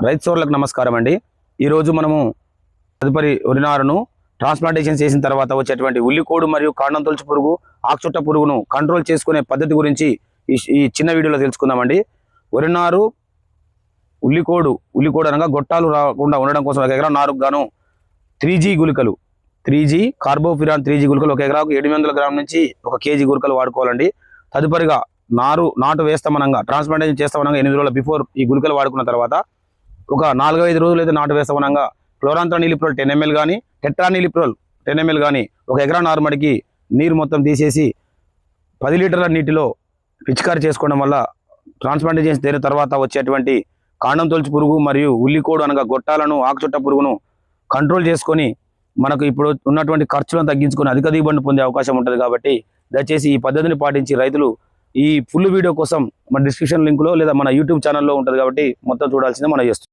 రైతు సోదరులకు నమస్కారం అండి. ఈరోజు మనము తదుపరి వరి నారును ట్రాన్స్ప్లాంటేషన్ చేసిన తర్వాత వచ్చేటువంటి ఉల్లికోడు మరియు కాండం తొలుచు పురుగు, ఆకుచుట్ట పురుగును కంట్రోల్ చేసుకునే పద్ధతి గురించి ఈ చిన్న వీడియోలో తెలుసుకుందామండి. వరి నారు ఉల్లికోడు అనగా గొట్టాలు రాకుండా ఉండడం కోసం 1 ఎకరా నారుకు గాను 3G గుళికలు 3G కార్బోఫిరాన్ 3G గుళికలు 1 ఎకరాకు 700 గ్రాముల నుంచి 1 kg గుళికలు వాడుకోవాలండి. తదుపరిగా నాటు వేస్తామనగా ట్రాన్స్ప్లాంటేషన్ చేస్తామనగా 8 రోజుల బిఫోర్ ఈ గుళికలు వాడుకున్న తర్వాత ఒక 4-5 రోజులు అయితే నాటు వేస్తామనగా క్లోరాంత్రానిలిప్రోల్ 10 ml కానీ టెట్రానిలిప్రోల్ 10 ml కానీ 1 ఎకరా నారుమడికి నీరు మొత్తం తీసేసి 10 లీటర్ల నీటిలో పిచికారి చేసుకోవడం వల్ల ట్రాన్స్ప్లాంటేషన్ చేసిన తర్వాత వచ్చేటువంటి కాండం తొలుచు పురుగు మరియు ఉల్లికోడు అనగా గొట్టాలను, ఆకుచుట్ట పురుగును కంట్రోల్ చేసుకొని మనకు ఇప్పుడు ఉన్నటువంటి ఖర్చులను తగ్గించుకొని అధిక దిగుబడిని పొందే అవకాశం ఉంటుంది. కాబట్టి దయచేసి ఈ పద్ధతిని పాటించి రైతులు ఈ ఫుల్ వీడియో కోసం మన డిస్క్రిప్షన్ లింక్లో లేదా మన యూట్యూబ్ ఛానల్లో ఉంటుంది కాబట్టి మొత్తం చూడాల్సిందే మనం చేస్తాం.